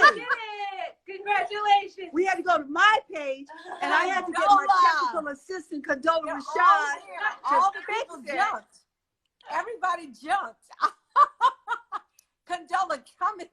We did it! Congratulations! We had to go to my page, and I had to get my technical assistant, Condola Rashad. All the people jumped. Everybody jumped. Condola, come and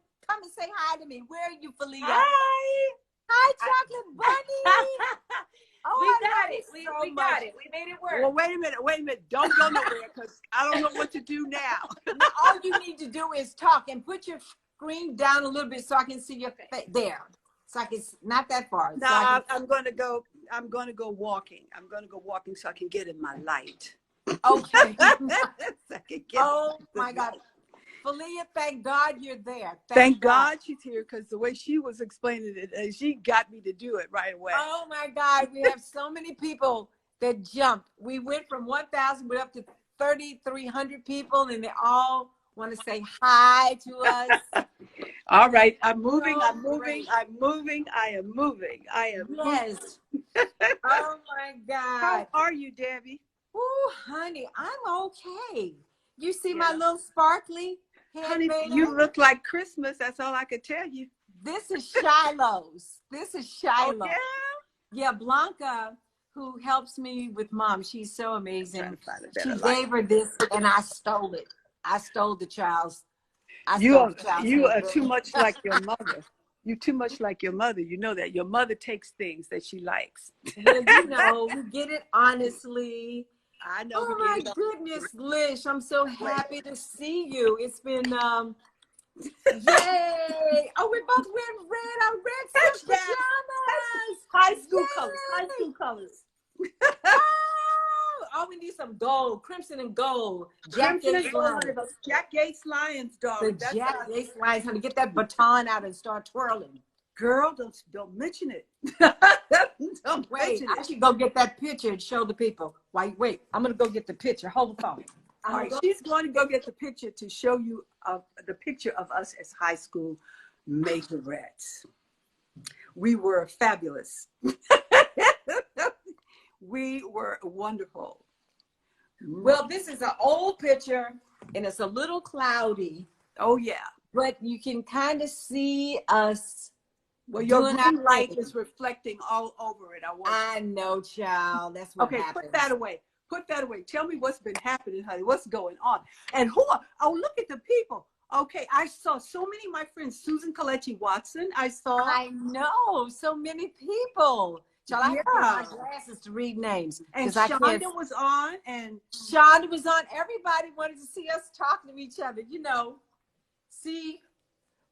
say hi to me. Where are you, Phylicia? Hi! Hi, Chocolate Bunny! Oh, We got it. We got it. We made it work. Well, wait a minute. Don't go nowhere, because I don't know what to do now. Now, all you need to do is talk and put your screen down a little bit so I can see your face there. So I can, not that far. No, so I'm going to go walking. I'm going to go walking so I can get in my light. Okay. So Oh my God. Phylicia, thank God you're there. Thank God she's here, because the way she was explaining it, she got me to do it right away. Oh my God. We have so many people that jumped. We went from 1,000, we're up to 3,300 people, and they all want to say hi to us. All right. I'm moving. So I'm moving. great. I'm moving. I am moving. I am Yes. Oh my God. How are you, Debbie? Oh, honey, I'm okay. You see my Yeah. little sparkly Honey, headband? you look like Christmas. That's all I could tell you. This is Shiloh's. This is Shiloh. Oh, yeah? Yeah, Blanca, who helps me with Mom, she's so amazing. She She gave her this, and I stole it. I stole the child's. You are too much like your mother. You're too much like your mother. You know that. Your mother takes things that she likes. Well, you know, we get it honestly. I know. Oh my goodness, Lish, I'm so happy to see you. It's been yay! Oh, we're both wearing red. Our red silk pajamas. High school colors. High school colors. Oh, we need some gold, crimson and gold. Jack Gates Lions, darling. The Jack Gates Lions, honey, get that baton out and start twirling. Girl, don't mention it. Don't Wait, mention I it. should go get that picture and show the people. Wait, I'm gonna go get the picture. Hold the phone. All right, she's going to go get the picture to show you the picture of us as high school majorettes. We were fabulous. We were wonderful. Well, this is an old picture, and it's a little cloudy. Oh, yeah. But you can kind of see us. Well, your green light is reflecting all over it. I know, child. That's what happens. Put that away. Put that away. Tell me what's been happening, honey. What's going on? And look at the people. Okay, I saw so many of my friends. Susan Kalechi Watson, I saw. I know, so many people. Child, I have to put my glasses to read names. And Shonda was on. And Shonda was on. Everybody wanted to see us talking to each other, you know. See,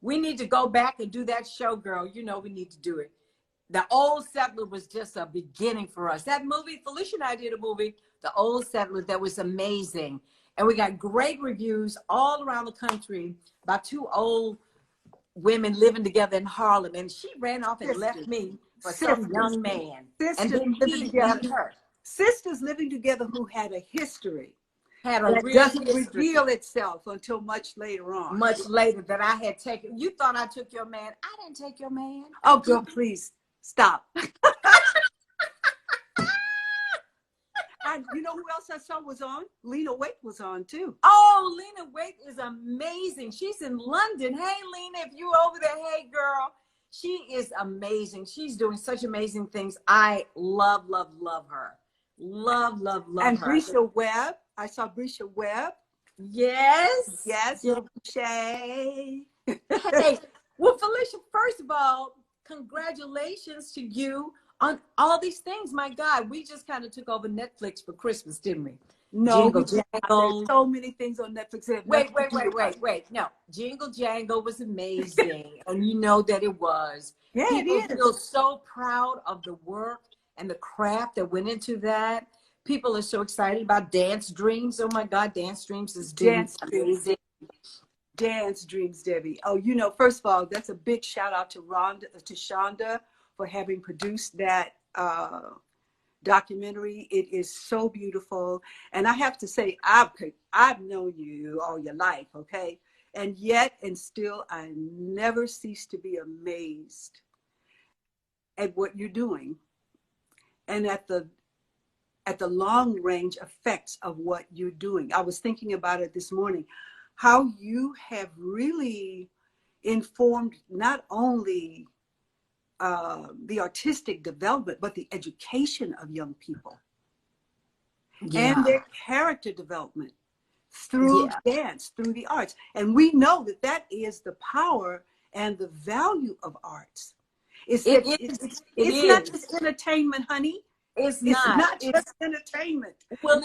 we need to go back and do that show, girl. You know we need to do it. The Old Settler was just a beginning for us. That movie, Phylicia and I did a movie, The Old Settler, that was amazing. And we got great reviews all around the country about two old women living together in Harlem. And she ran off and left me for some young man. And then he left her. Sisters living together who had a history. Had a real doesn't history. reveal itself until much later on. Much later that I had taken. You thought I took your man. I didn't take your man. Oh, girl, please stop. And you know who else I saw was on? Lena Waite was on too. Oh, Lena Waite is amazing. She's in London. Hey, Lena, if you over there, hey, girl. She is amazing. She's doing such amazing things. I love her. Love and her. Brisha Webb. I saw Brisha Webb. Yes. Yes. Shay. Hey, well, Phylicia, first of all, congratulations to you on all these things. My God, we just kind of took over Netflix for Christmas, didn't we? No, Jingle Jangle. There's so many things on Netflix. Wait. No, Jingle Jangle was amazing, and you know that it was. Yeah, People it is. feel so proud of the work and the craft that went into that. People are so excited about Dance Dreams. Oh my God, Dance Dreams is amazing. Dance Dreams, Debbie. Oh, you know, first of all, that's a big shout out to Shonda for having produced that documentary. It is so beautiful. And I have to say, I've known you all your life, okay? And yet, and still, I never cease to be amazed at what you're doing and at the long range effects of what you're doing. I was thinking about it this morning, how you have really informed not only the artistic development, but the education of young people and their character development through dance, through the arts. And we know that that is the power and the value of arts. It's not just entertainment, honey. It's not just entertainment. Well,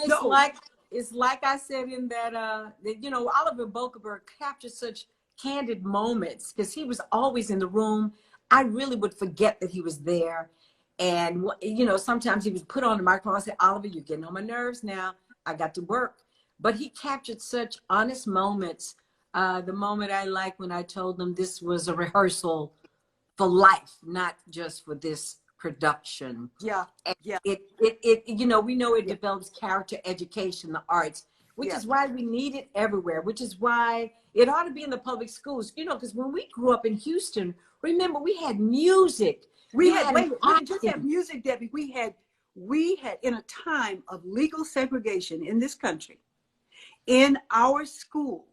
it's like I said in that, you know, Oliver Bokeberg captured such candid moments because he was always in the room. I really would forget that he was there. And, you know, sometimes he was put on the microphone and say, Oliver, you're getting on my nerves now. I got to work. But he captured such honest moments. The moment I like when I told them this was a rehearsal for life, not just for this production. Yeah. And yeah. It you know, we know it develops character, education, the arts, which is why we need it everywhere, which is why it ought to be in the public schools, you know, because when we grew up in Houston, remember, we had music. We didn't just have music, Debbie. We had in a time of legal segregation in this country, in our school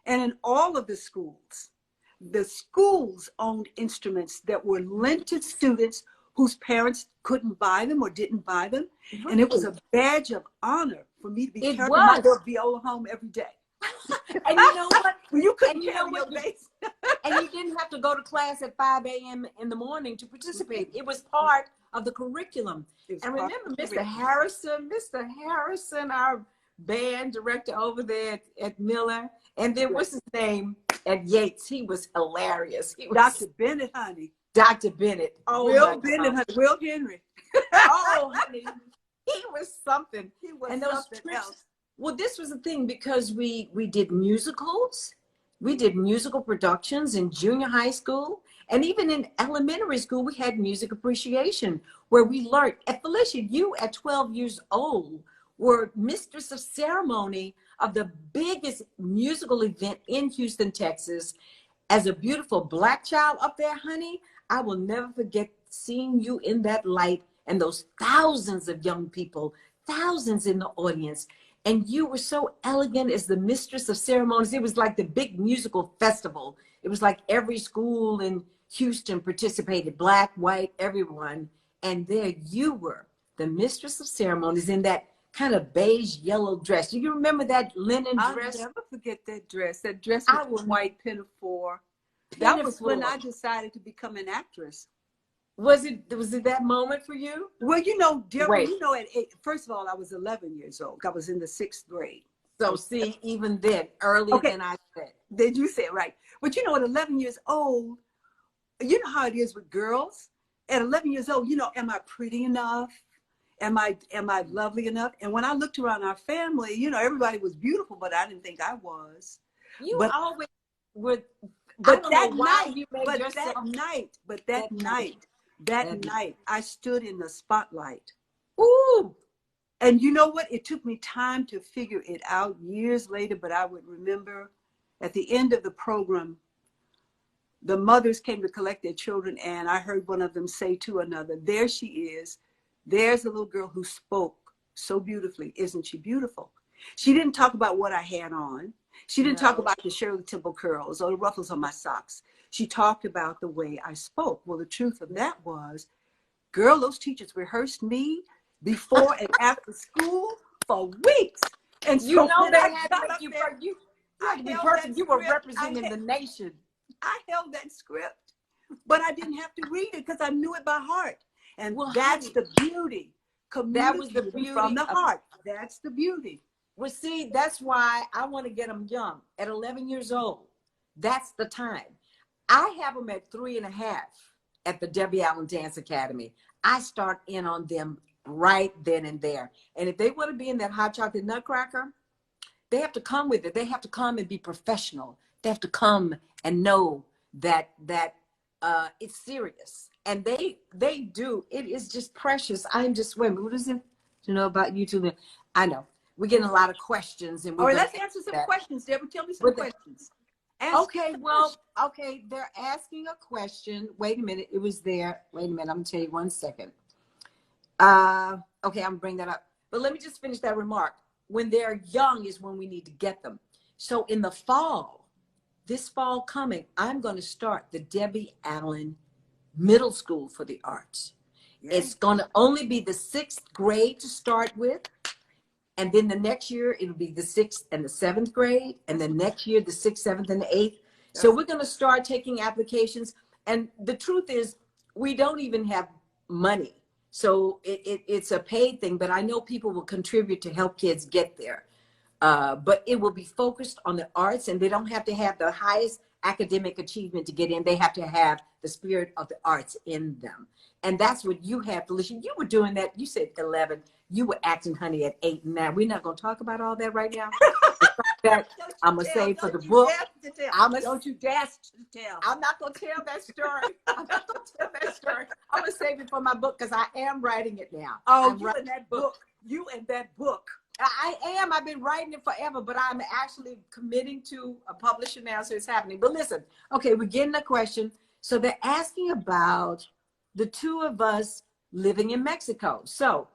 and in all of the schools owned instruments that were lent to students whose parents couldn't buy them or didn't buy them. Right. And it was a badge of honor for me to be carrying my viola home every day. And you know what? Well, you couldn't carry your bass. And you didn't have to go to class at 5 a.m. in the morning to participate. It was part of the curriculum. And remember, Mr. Harrison, our band director over there at Miller, and then what's his name at Yates? He was hilarious. He was Dr. Bennett, honey. Dr. Bennett. Oh, Will Bennett, honey. Will Henry. Oh, honey. He was something. He was and those something trips, else. Well, this was the thing, because we did musicals. We did musical productions in junior high school. And even in elementary school, we had music appreciation where we learned. At Phylicia, you at 12 years old were mistress of ceremony of the biggest musical event in Houston, Texas. As a beautiful Black child up there, honey, I will never forget seeing you in that light and those thousands of young people, thousands in the audience. And you were so elegant as the mistress of ceremonies. It was like the big musical festival. It was like every school in Houston participated, Black, white, everyone. And there you were, the mistress of ceremonies in that kind of beige yellow dress. Do you remember that linen dress? I'll never forget that dress. That dress with white pinafore. That was when I decided to become an actress. Was it that moment for you? Well, you know, Deborah, you know, first of all, I was 11 years old. I was in the 6th grade. So see, even then, earlier than I said. Did you say it right? But you know, at 11 years old, you know how it is with girls. At 11 years old, you know, am I pretty enough? Am I lovely enough? And when I looked around our family, you know, everybody was beautiful, but I didn't think I was. You always would. But that night, I stood in the spotlight. Ooh. And you know what? It took me time to figure it out years later, but I would remember at the end of the program, the mothers came to collect their children, and I heard one of them say to another, there she is. There's a little girl who spoke so beautifully. Isn't she beautiful? She didn't talk about what I had on. She didn't talk about the Shirley Temple curls or the ruffles on my socks. She talked about the way I spoke. Well, the truth of that was, girl, those teachers rehearsed me before and after school for weeks. And so you know they had to make you were representing the nation. I held that script, but I didn't have to read it because I knew it by heart. And that's the beauty. That was the beauty from the heart. That's the beauty. Well, see, that's why I want to get them young at 11 years old. That's the time. I have them at 3.5 at the Debbie Allen Dance Academy. I start in on them right then and there. And if they want to be in that hot chocolate nutcracker, they have to come with it. They have to come and be professional. They have to come and know that it's serious. And they do. It is just precious. I'm just waiting. What is it to know about YouTube? I know. We're getting a lot of questions. And let's answer some questions, Deborah. Tell me some questions. Okay, they're asking a question. Wait a minute. It was there. Wait a minute. I'm going to tell you 1 second. Okay, I'm going to bring that up. But let me just finish that remark. When they're young is when we need to get them. So in the fall, this fall coming, I'm going to start the Debbie Allen Middle School for the Arts. Yeah. It's going to only be the 6th grade to start with. And then the next year, it'll be the 6th and the 7th grade. And then next year, the 6th, 7th, and the 8th. So we're going to start taking applications. And the truth is, we don't even have money. So it's a paid thing, but I know people will contribute to help kids get there. But it will be focused on the arts, and they don't have to have the highest academic achievement to get in. They have to have the spirit of the arts in them. And that's what you have, Phylicia. You were doing that. You said 11. You were acting, honey, at 8 and 9. We're not going to talk about all that right now. That I'm going to say for the book. Don't you dare to tell. I'm not going to tell that story. I'm not going to tell that story. I'm going to save it for my book because I am writing it now. Oh, you and that book. You and that book. I am. I've been writing it forever, but I'm actually committing to a publisher now, so it's happening. But listen, okay, we're getting a question. So they're asking about the two of us living in Mexico. So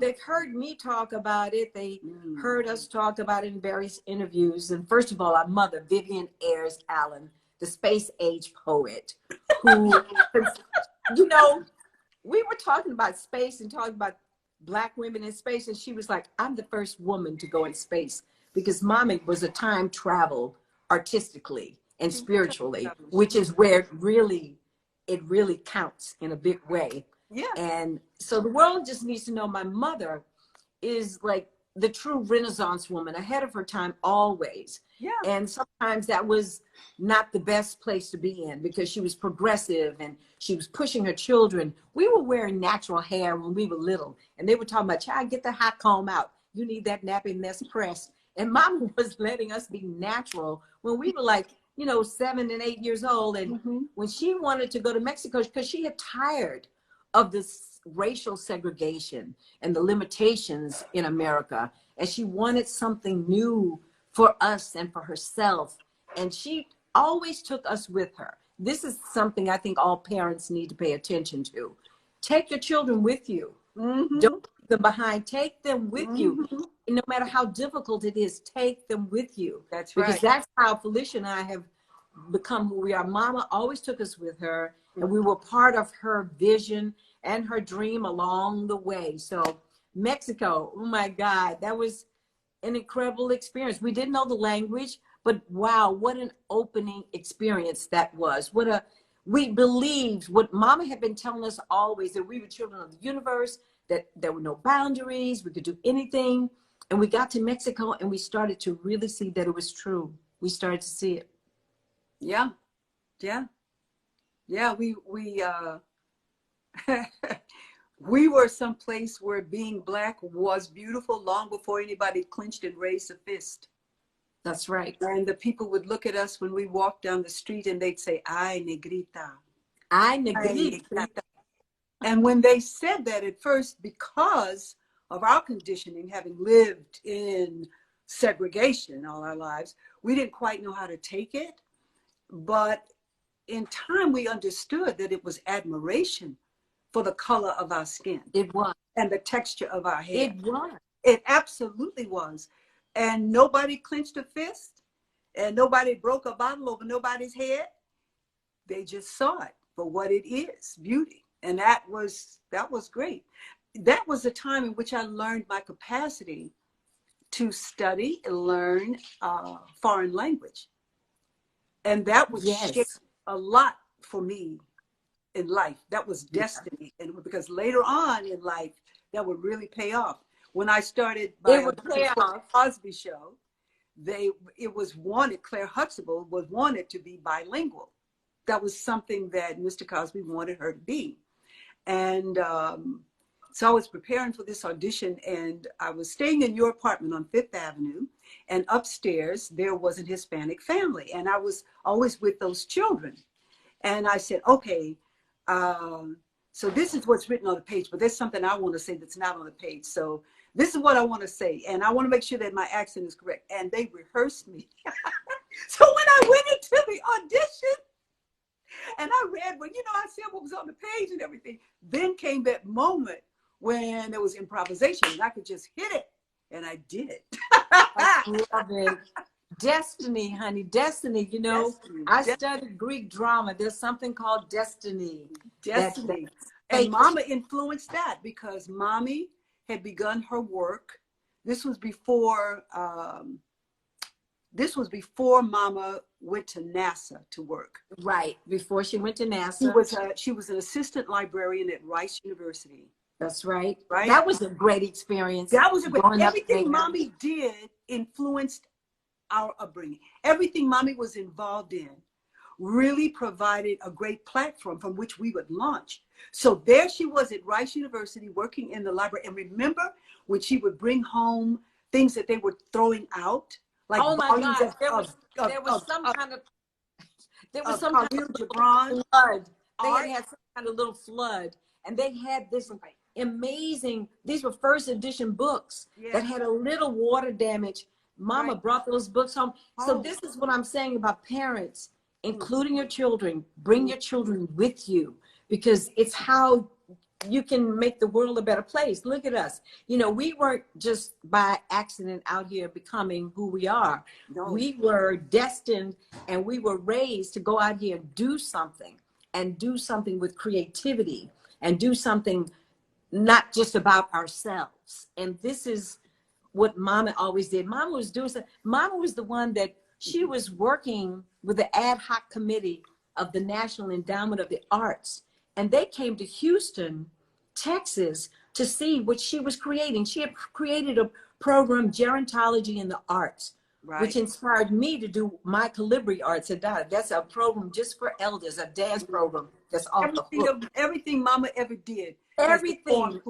they've heard me talk about it. They heard us talk about it in various interviews. And first of all, our mother, Vivian Ayers Allen, the space age poet, who, you know, we were talking about space and talking about Black women in space, and she was like, I'm the first woman to go in space, because mommy was a time travel artistically and spiritually, which is where it really counts in a big way. Yeah. And so the world just needs to know my mother is like the true Renaissance woman, ahead of her time always. Yeah. And sometimes that was not the best place to be in, because she was progressive and she was pushing her children. We were wearing natural hair when we were little, and they were talking about, child, get the hot comb out. You need that nappy mess pressed. And mama was letting us be natural when we were like, 7 and 8 years old. And when she wanted to go to Mexico, because she had tired of this racial segregation and the limitations in America, and she wanted something new for us and for herself. And she always took us with her. This is something I think all parents need to pay attention to. Take your children with you. Don't leave them behind. Take them with you. And no matter how difficult it is, take them with you. That's right. Because that's how Phylicia and I have become who we are. Mama always took us with her, and we were part of her vision and her dream along the way. So Mexico, oh my God, that was an incredible experience. We didn't know the language, but wow, what an opening experience that was. We believed what Mama had been telling us always, that we were children of the universe, that there were no boundaries, we could do anything. And we got to Mexico and we started to really see that it was true. We started to see it. Yeah. We we were someplace where being Black was beautiful long before anybody clinched and raised a fist. That's right. And the people would look at us when we walked down the street and they'd say, "Ay, negrita. Ay, negrita." And when they said that at first, because of our conditioning, having lived in segregation all our lives, we didn't quite know how to take it. But in time, we understood that it was admiration for the color of our skin. It was. And the texture of our hair. It was. It absolutely was. And nobody clenched a fist, and nobody broke a bottle over nobody's head. They just saw it for what it is, beauty. And that was great. That was a time in which I learned my capacity to study and learn foreign language. And that was shaped a lot for me in life. That was destiny. And because later on in life, that would really pay off. When I started the Cosby Show, it was wanted, Claire Huxtable was wanted to be bilingual. That was something that Mr. Cosby wanted her to be. And so I was preparing for this audition, and I was staying in your apartment on Fifth Avenue, and upstairs there was an Hispanic family, and I was always with those children. And I said, okay, so this is what's written on the page, but there's something I want to say that's not on the page. So this is what I want to say, and I want to make sure that my accent is correct. And they rehearsed me. So when I went into the audition, and I read, I said what was on the page and everything. Then came that moment when there was improvisation, and I could just hit it, and I did it. I love it. Destiny, honey, destiny. You know, Destiny. I studied Greek drama. There's something called destiny. Destiny. And Fate. Mama influenced that because Mommy had begun her work. This was before Mama went to NASA to work. Right, before she went to She NASA. was an assistant librarian at Rice University. That's right. Right. That was a great experience. That was a great. Growing up Everything there. Mommy did influenced our upbringing. Everything Mommy was involved in really provided a great platform from which we would launch. So there she was at Rice University working in the library. And remember when she would bring home things that they were throwing out, like Oh my volumes God, there was some kind of flood. They had some kind of little flood, and they had this amazing. These were first edition books that had a little water damage. Mama brought those books home. So this is what I'm saying about parents, including your children. Bring your children with you, because it's how you can make the world a better place. Look at us. You know, we weren't just by accident out here becoming who we are. No. We were destined, and we were raised to go out here and do something with creativity, and do something not just about ourselves. And this is what Mama always did. Mama was doing something. Mama was the one that she was working with the ad hoc committee of the National Endowment of the Arts. And they came to Houston, Texas, to see what she was creating. She had created a program, Gerontology in the Arts, which inspired me to do my Calibri Arts at Dada. That's a program just for elders, a dance program that's off the hook. Everything Mama ever did. Everything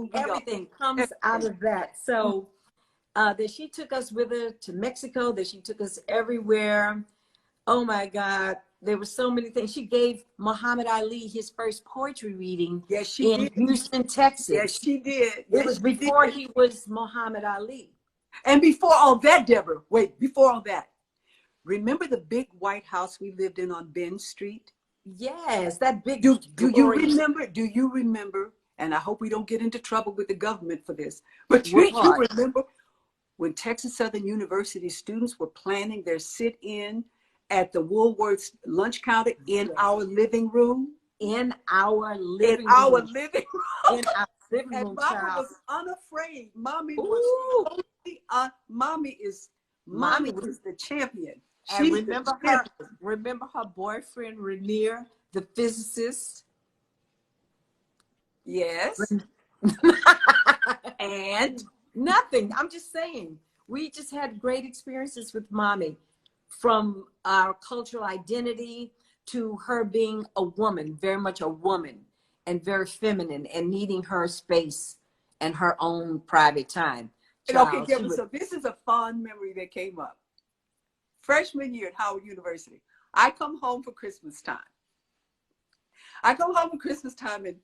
comes out of that. So that she took us with her to Mexico, that she took us everywhere. Oh my God. There were so many things. She gave Muhammad Ali his first poetry reading in Houston, Texas. Yes, she did. It was before he was Muhammad Ali. And before all that, Deborah, before all that, remember the big white house we lived in on Ben Street? Yes, that big. Do you remember? And I hope we don't get into trouble with the government for this, but do you remember when Texas Southern University students were planning their sit-in at the Woolworth's lunch counter in our living room? In our living room. And Mama was unafraid. Mommy was totally, Mommy is the champion. And remember her boyfriend, Rainier, the physicist? Yes. And nothing. I'm just saying, we just had great experiences with Mommy, from our cultural identity to her being a woman, very much a woman, and very feminine, and needing her space and her own private time. Okay, Deborah, so this is a fond memory that came up. Freshman year at Howard University, I come home for Christmas time. And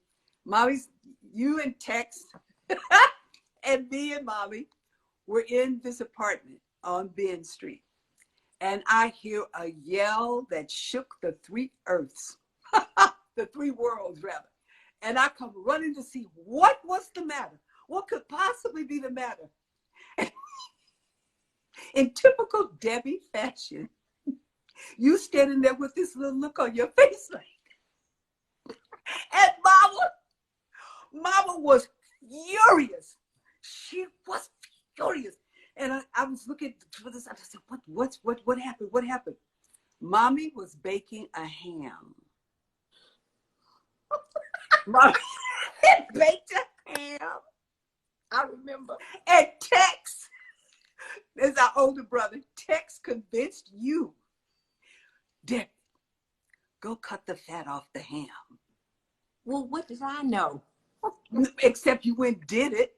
Mommy's, you and Tex, and me and Mommy were in this apartment on Ben Street. And I hear a yell that shook the three earths, the three worlds, rather. And I come running to see what was the matter. What could possibly be the matter? In typical Debbie fashion, you standing there with this little look on your face, and Mama was furious. She was furious. And I was looking for this. I said, what happened? What happened? Mommy was baking a ham. Mommy baked a ham. I remember. And Tex, as our older brother, Tex convinced you, Debbie, go cut the fat off the ham. Well, what did I know? Except you went and did it.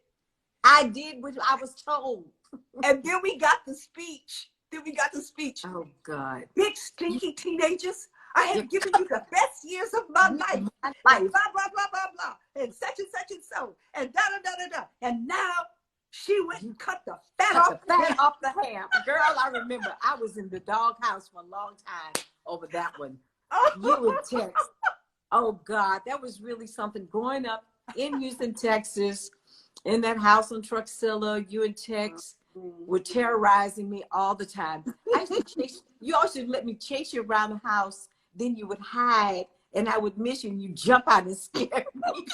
I did what I was told. And then we got the speech. Oh, God. Big, stinky teenagers. I have given you the best years of my life. Blah, blah, blah, blah, blah. And such and such and so. And da, da, da, da, da. And now she went and cut the fat off the ham. Girl, I remember I was in the doghouse for a long time over that one. You and Tex. Oh, God. That was really something. Growing up in Houston, Texas, in that house on Truxilla, you and Tex, were terrorizing me all the time. I used to chase you. Also let me chase you around the house. Then you would hide, and I would miss you, and you jump out and scare me.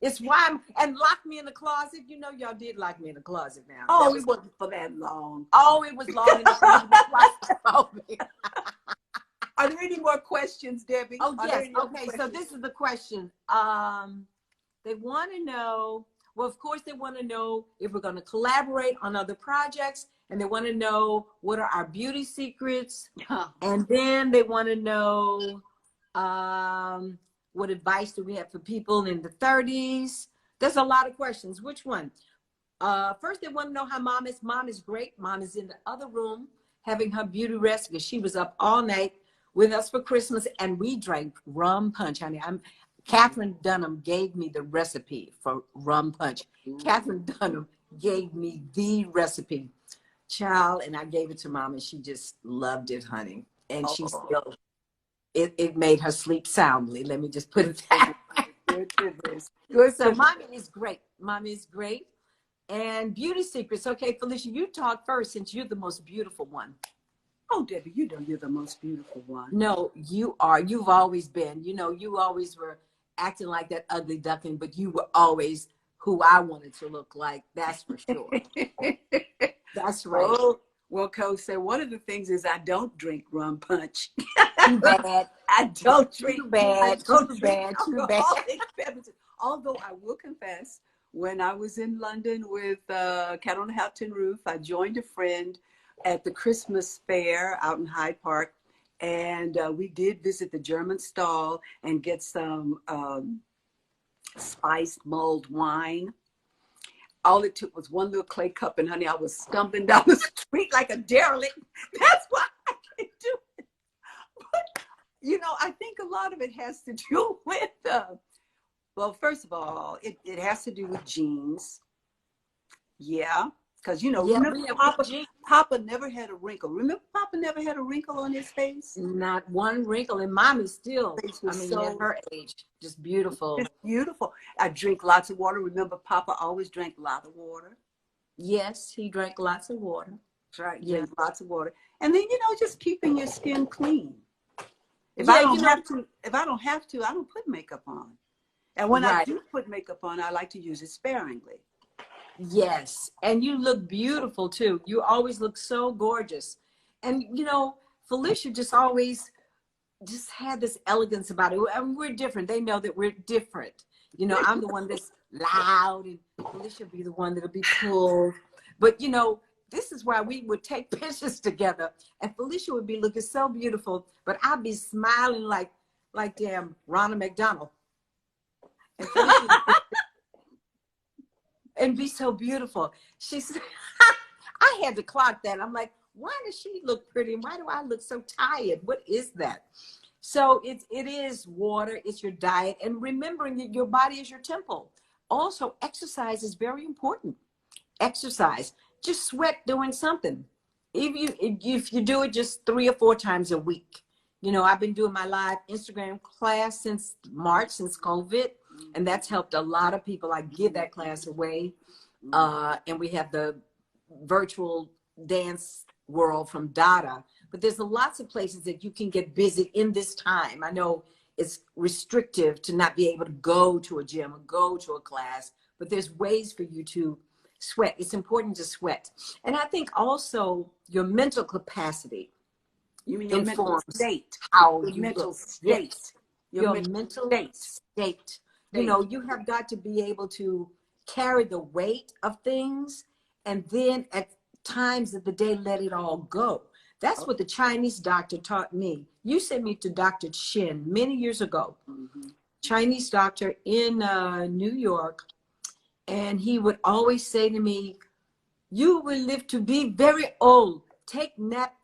It's why and lock me in the closet. You know, y'all did lock me in the closet now. Oh, it wasn't for that long. Oh, it was long enough for you to be claustrophobic. Are there any more questions, Debbie? Oh, Are yes. Okay, so this is the question. They want to know, well, of course, they want to know if we're going to collaborate on other projects, and they want to know what are our beauty secrets, and then they want to know what advice do we have for people in the 30s. There's a lot of questions. Which one? First, they want to know how mom is. Mom is great. Mom is in the other room having her beauty rest because she was up all night with us for Christmas, and we drank rum punch, honey. Catherine Dunham gave me the recipe for rum punch. Catherine Dunham gave me the recipe, child, and I gave it to mom, and she just loved it, honey. And she still, it made her sleep soundly. Let me just put it that way. Good. So mommy is great. Mommy is great. And beauty secrets. Okay, Phylicia, you talk first since you're the most beautiful one. Oh, Debbie, you know you're the most beautiful one. No, you are. You've always been. You know, you always were acting like that ugly duckling, but you were always who I wanted to look like. That's for sure. That's right. Well, Coach said one of the things is I don't drink rum punch. Too bad. I don't drink. Too bad. Too bad. Too bad. Although I will confess, when I was in London with Cat on the Hat Tin Roof, I joined a friend at the Christmas fair out in Hyde Park, and we did visit the German stall and get some spiced mulled wine. All it took was one little clay cup, and honey, I was stumbling down the street like a derelict. That's why I can't do it. But, you know, I think a lot of it has to do with, well, first of all, it has to do with genes. Yeah. Because, you know, remember Papa never had a wrinkle. Remember Papa never had a wrinkle on his face? Not one wrinkle. And Mommy's still, at her age, just beautiful. Just beautiful. I drink lots of water. Remember Papa always drank a lot of water? Yes, he drank lots of water. That's right. Yeah, lots of water. And then, you know, just keeping your skin clean. If I don't have to, I don't put makeup on. And when I do put makeup on, I like to use it sparingly. Yes, and you look beautiful too. You always look so gorgeous. And you know, Phylicia just always just had this elegance about it. And we're different. They know that we're different. You know, I'm the one that's loud, and Phylicia will be the one that'll be cool. But you know, this is why we would take pictures together, and Phylicia would be looking so beautiful, but I'd be smiling like damn Ronald McDonald. And and be so beautiful. She said, I had to clock that. I'm like, why does she look pretty? And why do I look so tired? What is that? So it is water, it's your diet, and remembering that your body is your temple. Also, exercise is very important. Exercise, just sweat doing something. If you do it just 3 or 4 times a week. You know, I've been doing my live Instagram class since March, since COVID. And that's helped a lot of people. I give that class away. And we have the virtual dance world from Dada. But there's lots of places that you can get busy in this time. I know it's restrictive to not be able to go to a gym or go to a class, but there's ways for you to sweat. It's important to sweat. And I think also your mental capacity. You mean your mental state? How your you mental look. state. Yes. Your mental state. You know, you have got to be able to carry the weight of things, and then at times of the day, let it all go. That's what the Chinese doctor taught me. You sent me to Dr. Shin many years ago, Chinese doctor in New York. And he would always say to me, you will live to be very old. Take nap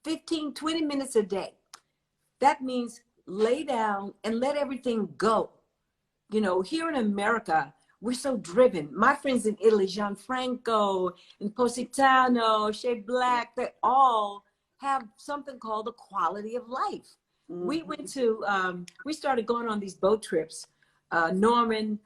15, 20 minutes a day. That means lay down and let everything go. You know, here in America, we're so driven. My friends in Italy, Gianfranco and Positano, Shea Black, they all have something called the quality of life. We went to, we started going on these boat trips. Norman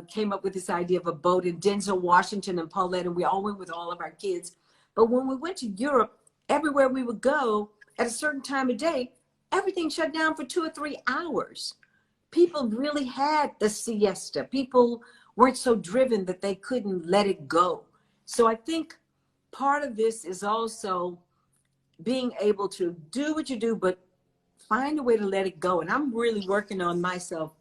came up with this idea of a boat, and Denzel Washington and Paulette, and we all went with all of our kids. But when we went to Europe, everywhere we would go at a certain time of day, everything shut down for 2 or 3 hours. People really had the siesta. People weren't so driven that they couldn't let it go. So I think part of this is also being able to do what you do, but find a way to let it go. And I'm really working on myself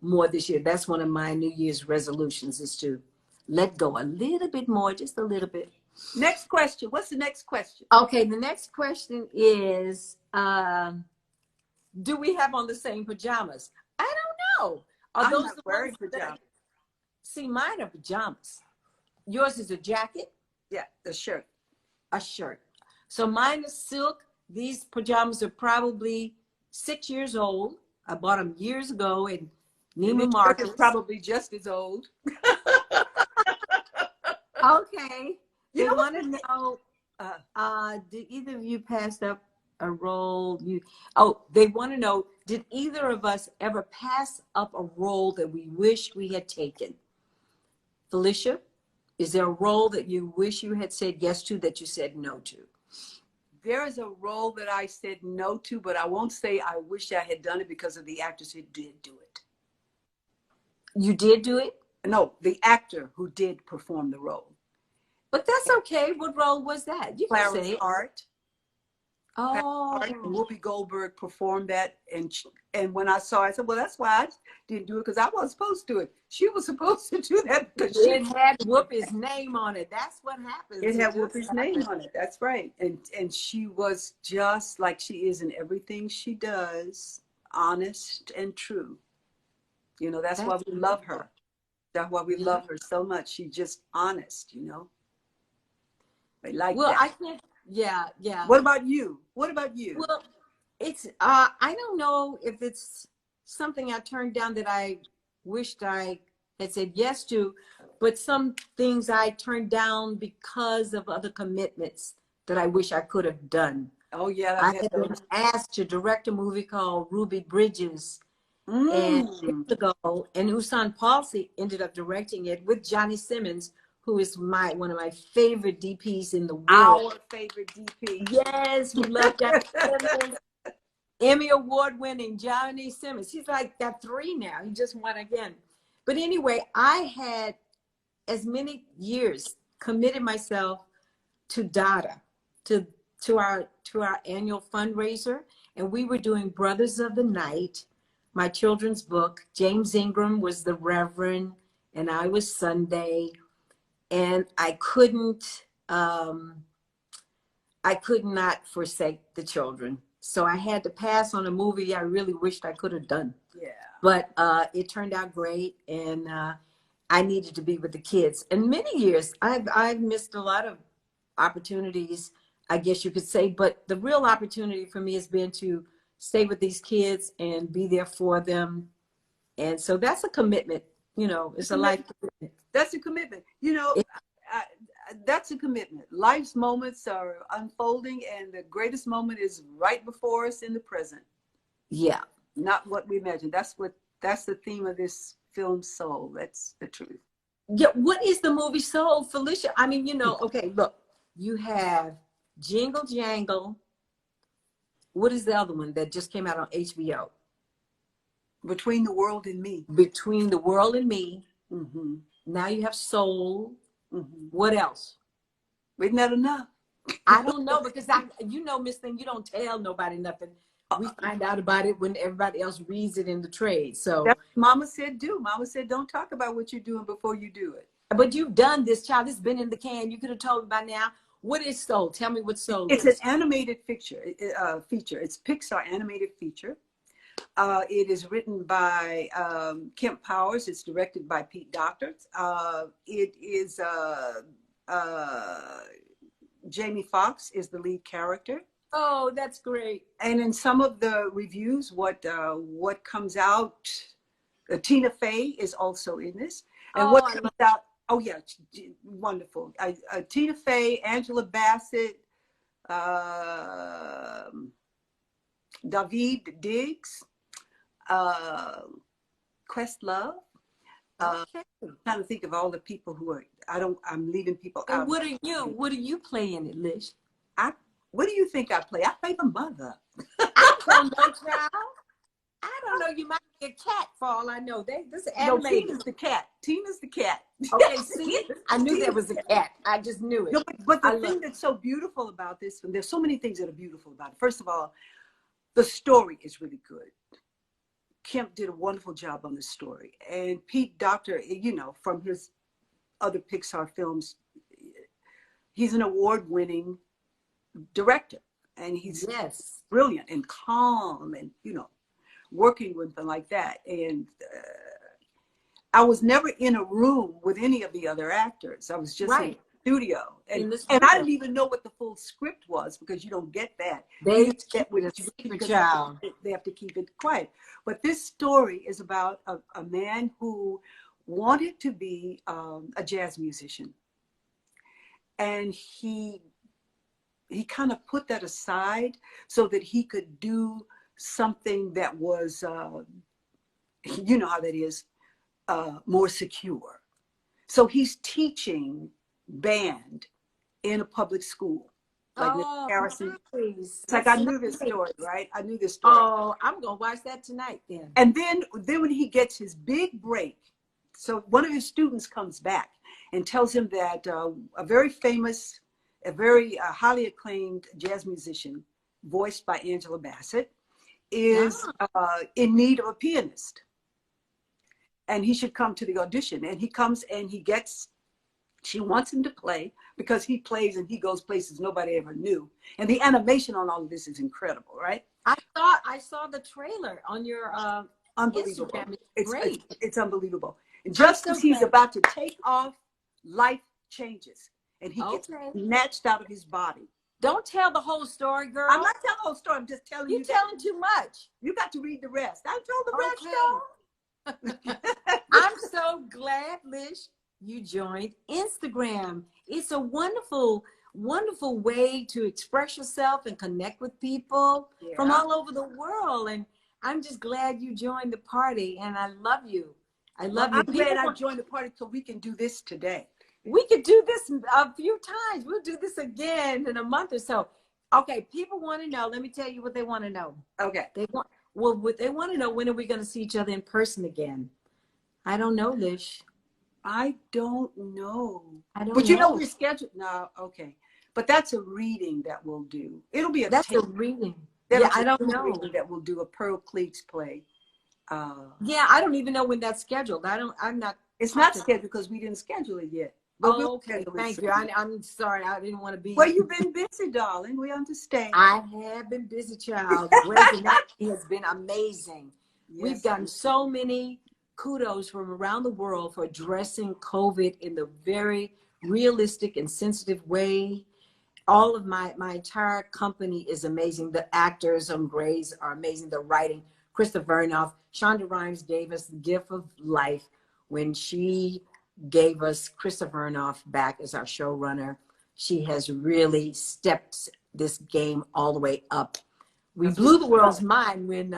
more this year. That's one of my New Year's resolutions, is to let go a little bit more, just a little bit. Next question. What's the next question? Okay, the next question is, do we have on the same pajamas? I don't know. Are I'm those not the wearing ones that, pajamas. see, mine are pajamas. Yours is a jacket? Yeah, the shirt. A shirt. So mine is silk. These pajamas are probably 6 years old. I bought them years ago in And Neiman this shirt Marcus. is probably just as old. Okay. You They know want to know, did either of you pass up a role? They want to know, did either of us ever pass up a role that we wish we had taken? Phylicia, is there a role that you wish you had said yes to that you said no to? There is a role that I said no to, but I won't say I wish I had done it because of the actress who did do it. You did do it? No, the actor who did perform the role. But that's okay. What role was that? You can Clarence say it. Hart. Oh. And Whoopi Goldberg performed that, and when I saw it, I said, well, that's why I didn't do it, because I wasn't supposed to do it. She was supposed to do that because It had Whoopi's name on it. That's what happens. it had just Whoopi's name on it. That's right. And she was just like she is in everything she does, honest and true. You know, that's why we love her. That's why we love her so much. She's just honest, you know. They like Well, that. I can't. Yeah, yeah. What about you? What about you? Well, it's I don't know if it's something I turned down that I wished I had said yes to, but some things I turned down because of other commitments that I wish I could have done. Oh yeah, I had been asked to direct a movie called Ruby Bridges and years ago, and Usan Palsy ended up directing it with Johnny Simmons, who is one of my favorite DPs in the world. Our favorite DP. Yes, we love Johnny Simmons. Emmy Award winning Johnny Simmons. He's like got 3 now. He just won again. But anyway, I had as many years committed myself to DADA, to our annual fundraiser, and we were doing Brothers of the Night, my children's book. James Ingram was the Reverend, and I was Sunday, and I could not forsake the children. So I had to pass on a movie I really wished I could have done. Yeah. But it turned out great, and I needed to be with the kids. And many years, I've missed a lot of opportunities, I guess you could say. But the real opportunity for me has been to stay with these kids and be there for them. And so that's a commitment. You know, it's a life commitment. That's a commitment. You know, that's a commitment. Life's moments are unfolding, and the greatest moment is right before us in the present. Yeah. Not what we imagine. That's the theme of this film, Soul. That's the truth. Yeah. What is the movie Soul, Phylicia? I mean, you know, okay, look, you have Jingle Jangle. What is the other one that just came out on HBO? Between the World and Me. Between the World and Me. Mm-hmm. Now you have Soul. Mm-hmm. What else? Isn't that enough? I don't know, because Miss Thing, you don't tell nobody nothing. We find out about it when everybody else reads it in the trade. So that's what Mama said do. Mama said don't talk about what you're doing before you do it. But you've done this, child. It's been in the can. You could have told me by now. What is Soul? Tell me what Soul is. It's an animated feature. It's Pixar animated feature. It is written by Kemp Powers. It's directed by Pete Docter. It is Jamie Foxx is the lead character. Oh, that's great. And in some of the reviews, what comes out, Tina Fey is also in this. And what comes out, oh yeah, wonderful. Tina Fey, Angela Bassett, David Diggs, Questlove, Okay. Trying to think of all the people who are, I'm leaving people And out. what are you playing it, Lish? What do you think I play? I play the mother. I don't know, child. I don't know. You might be a cat for all I know. This is No, animated. Tina's the cat. Tina's the cat. Okay, see? I knew there was a cat. I just knew it. No, but the thing that's so beautiful about this, and there's so many things that are beautiful about it. First of all, the story is really good. Kemp did a wonderful job on the story. And Pete Docter, from his other Pixar films, he's an award-winning director. And he's brilliant and calm and, working with them like that. And I was never in a room with any of the other actors. I was just in the studio. And I didn't even know what the full script was because you don't get that. They get with a secret child. They have to keep it quiet. But this story is about a man who wanted to be a jazz musician. And he kind of put that aside so that he could do something that was, you know how that is, more secure. So he's teaching band in a public school. Like Harrison. Nice. It's like I knew this story, right? I knew this story. Oh, I'm gonna watch that tonight then. And then when he gets his big break, so one of his students comes back and tells him that a very famous, a very highly acclaimed jazz musician, voiced by Angela Bassett, is in need of a pianist. And he should come to the audition. And he comes and she wants him to play because he plays and he goes places nobody ever knew. And the animation on all of this is incredible, right? I saw the trailer on your unbelievable. Instagram. It's great. It's unbelievable. And just as he's about to take off, life changes and he gets snatched out of his body. Don't tell the whole story, girl. I'm not telling the whole story. I'm just telling you. You're telling too much. You got to read the rest. I told the rest, y'all. I'm so glad, Lish, you joined Instagram. It's a wonderful, wonderful way to express yourself and connect with people from all over the world. And I'm just glad you joined the party. And I love you. I love you. I'm glad I joined the party so we can do this today. We could do this a few times. We'll do this again in a month or so. Okay, people want to know. Let me tell you what they want to know. Okay. What they want to know, when are we going to see each other in person again? I don't know, Lish. I don't know. But you know we're scheduled. No, okay. But that's a reading that we'll do. It'll be a reading. I don't know. That we'll do a Pearl Cleats play. I don't even know when that's scheduled. I'm not. It's not scheduled because we didn't schedule it yet. But okay, thank you. I'm sorry. I didn't want to be. Well, you've been busy, darling. We understand. I have been busy, child. Grey's Anatomy has been amazing. Yes, we've gotten so many kudos from around the world for addressing COVID in the very realistic and sensitive way. All of my entire company is amazing. The actors on Grey's are amazing. The writing, Krista Vernoff, Shonda Rhimes gave us the gift of life when she gave us Krista Vernoff back as our showrunner. She has really stepped this game all the way up. We blew the world's mind when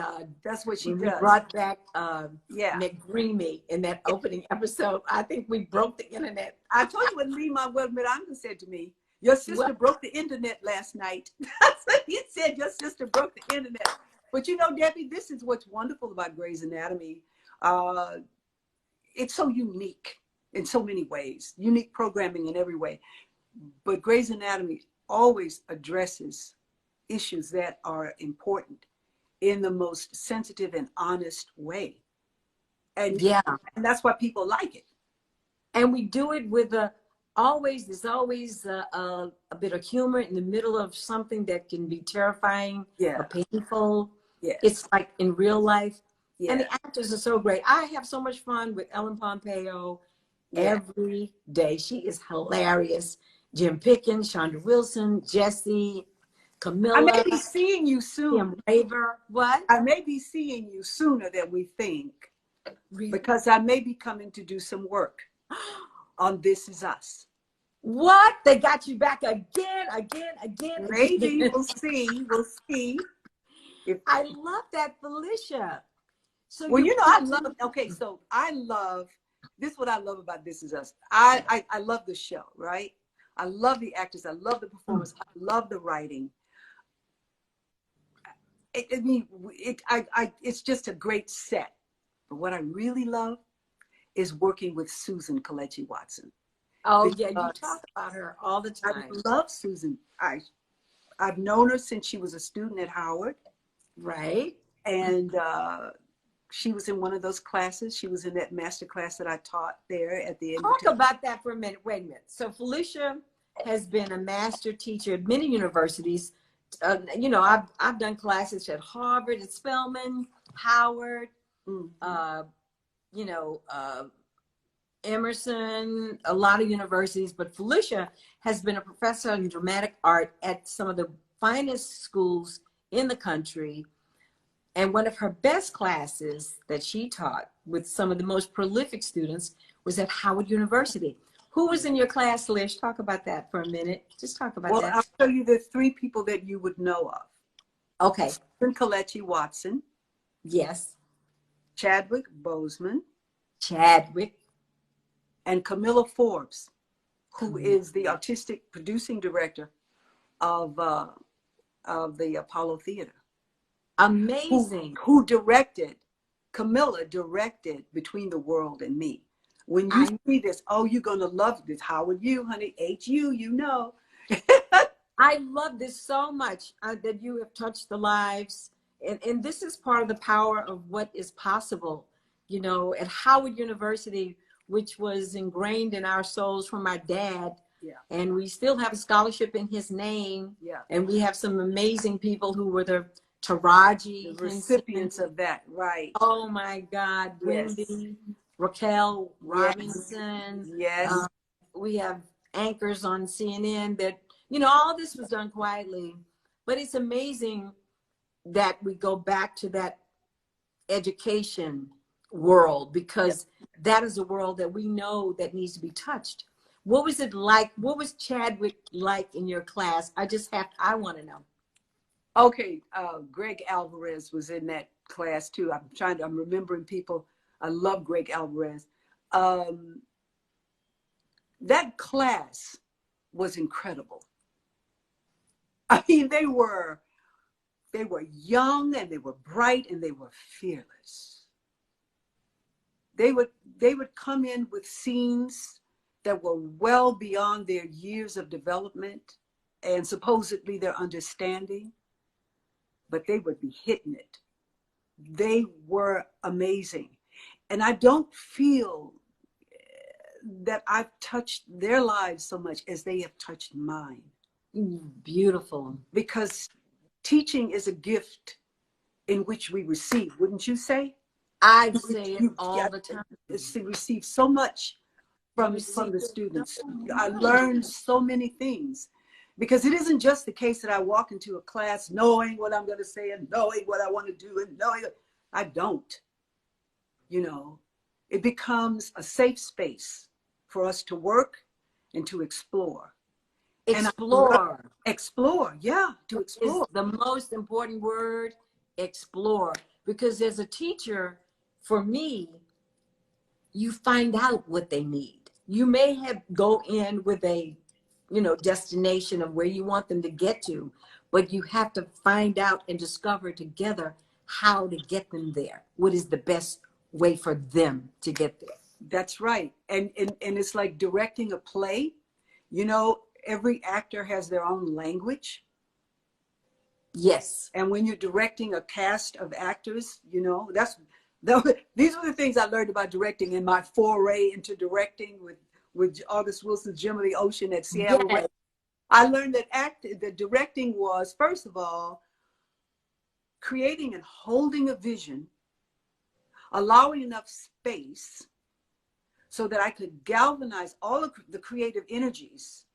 that's what she we brought back McDreamy in that opening episode. I think we broke the internet. I told you what Lee Manuel Miranda said to me. Your sister broke the internet last night. That's what he said. Your sister broke the internet. But you know, Debbie, this is what's wonderful about Grey's Anatomy. It's so unique in so many ways, unique programming in every way. But Grey's Anatomy always addresses issues that are important in the most sensitive and honest way. And and that's why people like it. And we do it with there's always a bit of humor in the middle of something that can be terrifying or painful. It's like in real life. And the actors are so great. I have so much fun with Ellen Pompeo every day. She is hilarious. Jim Pickens, Shonda Wilson, Jesse, Camilla. I may be seeing you soon. What? I may be seeing you sooner than we think. Really? Because I may be coming to do some work on This Is Us. What? They got you back again. Maybe. We'll see. We'll see. I love that, Phylicia. So well, you know, I love this is what I love about This Is Us. I love the show, right? I love the actors. I love the performance. I love the writing. It's just a great set. But what I really love is working with Susan Kelechi Watson. Oh yeah, you talk about her all the I time. love Susan. I've known her since she was a student at Howard. Right. And she was in one of those classes. She was in that master class that I taught there at the end. Talk about that for a minute. Wait a minute. So Phylicia has been a master teacher at many universities. You know, I've done classes at Harvard, at Spelman, Howard, you know, Emerson, a lot of universities. But Phylicia has been a professor in dramatic art at some of the finest schools in the country. And one of her best classes that she taught with some of the most prolific students was at Howard University. Who was in your class, Lish? Talk about that for a minute. Just talk about that. Well, I'll show you the 3 people that you would know of. Okay. Susan Kelechi Watson. Yes. Chadwick Boseman. Chadwick. And Camilla Forbes, who is the artistic producing director of the Apollo Theater. Amazing. Who directed, Camilla directed Between the World and Me. When you see this, oh, you're going to love this. How would you, honey? H-U, you know. I love this so much that you have touched the lives. And this is part of the power of what is possible. You know, at Howard University, which was ingrained in our souls from our dad. Yeah. And we still have a scholarship in his name. Yeah. And we have some amazing people who were the Taraji. The recipients of that, right. Oh my God. Yes. Wendy, Raquel Robinson. Yes. We have anchors on CNN that, you know, all this was done quietly. But it's amazing that we go back to that education world, because that is a world that we know that needs to be touched. What was it like? What was Chadwick like in your class? I want to know. Okay, Greg Alvarez was in that class too. I'm remembering people. I love Greg Alvarez. That class was incredible. I mean, they were young and they were bright and they were fearless. They would come in with scenes that were well beyond their years of development and supposedly their understanding, but they would be hitting it. They were amazing. And I don't feel that I've touched their lives so much as they have touched mine. Beautiful. Because teaching is a gift in which we receive, wouldn't you say? I say it all the time. To receive so much from the students. I learned so many things, because it isn't just the case that I walk into a class knowing what I'm going to say and knowing what I want to do and knowing. I don't. You know, it becomes a safe space for us to work and to explore. Explore, yeah, to explore. Is the most important word, explore. Because as a teacher, for me, you find out what they need. You may have go in with a, you know, destination of where you want them to get to, but you have to find out and discover together how to get them there. What is the best way for them to get there? That's right. And it's like directing a play. You know, every actor has their own language. Yes. And when you're directing a cast of actors, you know, these are the things I learned about directing in my foray into directing with August Wilson's Gem of the Ocean at Seattle. Yes. I learned that directing was, first of all, creating and holding a vision, allowing enough space so that I could galvanize all of the creative energies,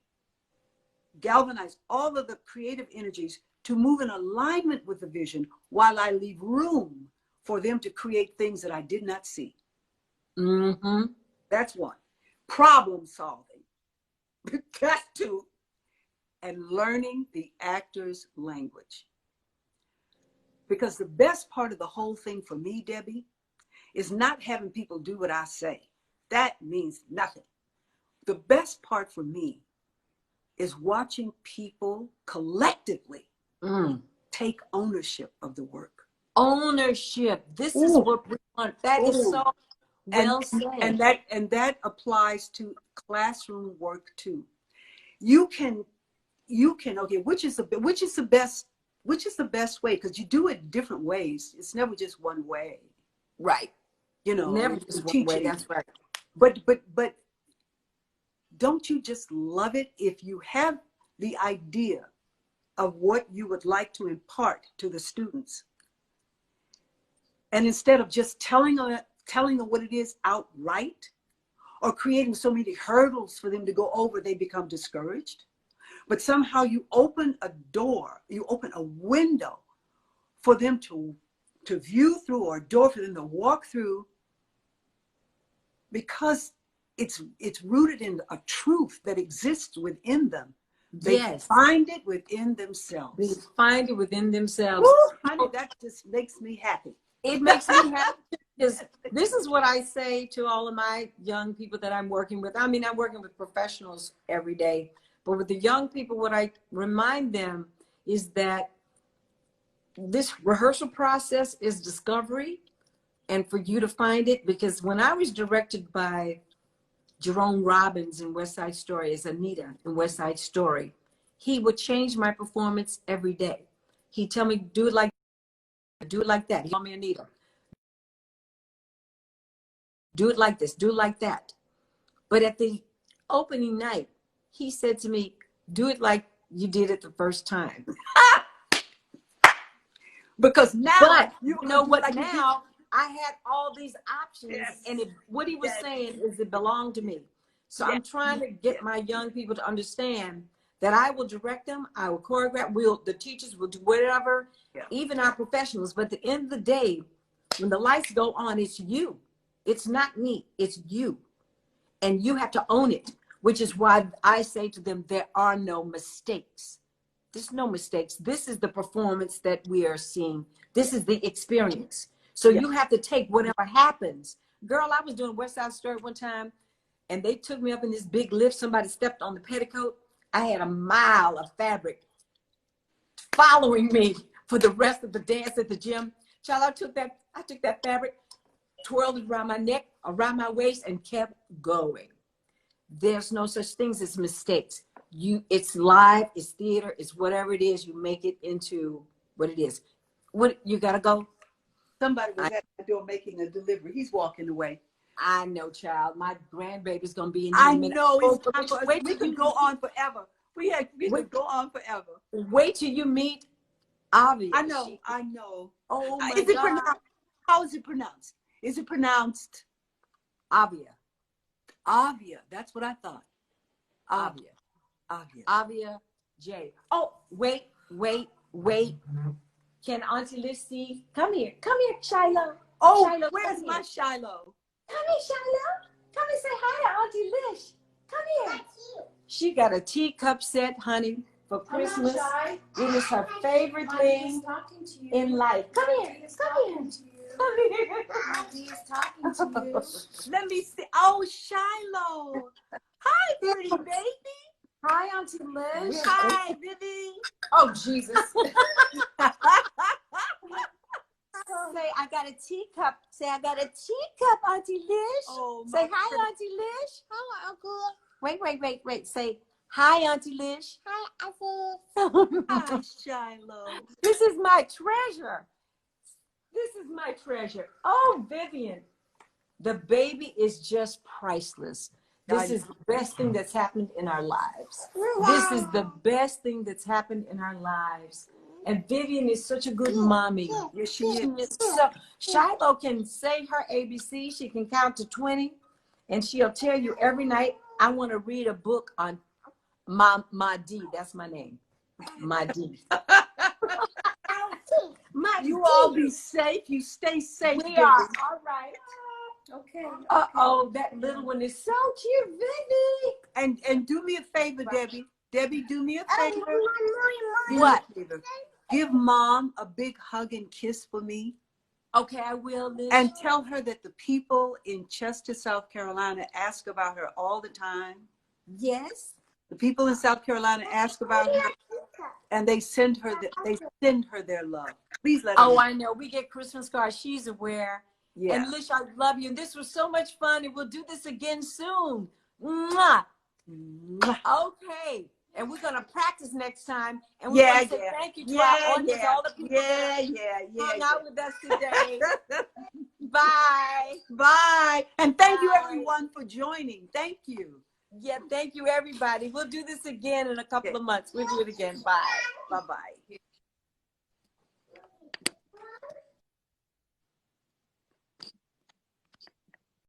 to move in alignment with the vision while I leave room for them to create things that I did not see. Mm-hmm. That's one. Problem solving. Got to. And learning the actor's language. Because the best part of the whole thing for me, Debbie, is not having people do what I say. that means nothing. The best part for me is watching people collectively take ownership of the work. Ownership. This is what we want. That is so well said. And that applies to classroom work too. You can okay, which is the best way, because you do it different ways. It's never just one way. Right. You know, never just one way. That's right. But don't you just love it if you have the idea of what you would like to impart to the students, and instead of just telling them what it is outright, or creating so many hurdles for them to go over, they become discouraged. But somehow you open a door, you open a window for them to view through, or a door for them to walk through, because it's rooted in a truth that exists within them. They find it within themselves. They find it within themselves. Woo, honey, that just makes me happy. It makes me happy, because this is what I say to all of my young people that I'm working with. I mean, I'm working with professionals every day, but with the young people, what I remind them is that this rehearsal process is discovery, and for you to find it. Because when I was directed by Jerome Robbins in West Side Story as Anita in West Side Story, he would change my performance every day. He'd tell me, do it like that. He called me Anita. Do it like this, do it like that. But at the opening night, he said to me, do it like you did it the first time. Because now, but you know what, like now I had all these options, and what he was saying is it belonged to me. So I'm trying to get my young people to understand that I will direct them, I will choreograph, the teachers will do whatever, even our professionals. But at the end of the day, when the lights go on, it's you. It's not me, it's you. And you have to own it, which is why I say to them, there are no mistakes. There's no mistakes. This is the performance that we are seeing. This is the experience. So you have to take whatever happens. Girl, I was doing West Side Story one time, and they took me up in this big lift. Somebody stepped on the petticoat. I had a mile of fabric following me for the rest of the dance at the gym. Child, I took that fabric, twirled it around my neck, around my waist, and kept going. There's no such things as mistakes. It's live, it's theater, it's whatever it is. You make it into what it is. What you gotta go? Somebody was at the door making a delivery. He's walking away. I know, child. My grandbaby's gonna be in here. I know. It's time for us. We could go on forever. We could go on forever. Wait till you meet Avia. I know. Oh my God. How is it pronounced? Is it pronounced Avia? Avia. That's what I thought. Avia. Avia. Avia J. Oh, wait. Can Auntie Liz see? Come here, Shiloh. Oh, Shiloh, where's my Shiloh? Come here, Shiloh. Come and say hi to Auntie Liz. Come here. She got a teacup set, honey, for Christmas. It is her favorite thing in life. Come here. Auntie is talking to you. Let me see. Oh, Shiloh. Hi, pretty baby. Hi, Auntie Liz. Hi, Vivi. Oh, Jesus. Say, I got a teacup. Say, I got a teacup, Auntie Liz. Oh, say, hi, Auntie Liz. Hi, Uncle. Wait. Say, hi, Auntie Liz. Hi, Uncle. Hi, Shiloh. This is my treasure. Oh, Vivian. The baby is just priceless. This is the best thing that's happened in our lives. This is the best thing that's happened in our lives. And Vivian is such a good mommy. Yes, she is. So Shiloh can say her ABC. She can count to 20. And she'll tell you every night, I want to read a book on Ma D. That's my name. Ma D. You all be safe. You stay safe. We are. All right. Okay. Uh-oh, that little one is so cute, Vivi. And do me a favor, Debbie. Debbie, do me a favor. What? Give Mom a big hug and kiss for me. Okay, I will, Liz. And tell her that the people in Chester, South Carolina ask about her all the time. Yes. The people in South Carolina ask about her, and they send her their love. Please let her Oh, know. I know. We get Christmas cards. She's aware. Yeah. And Lish, I love you. This was so much fun, and we'll do this again soon. Mwah. Mwah. Okay. And we're gonna practice next time. And we want to say thank you to our audience, all the people that hung out with us today. Bye. Bye. And thank you Bye. everyone for joining. Thank you. Yeah, thank you, everybody. We'll do this again in a couple of months. We'll do it again. Bye. Bye-bye.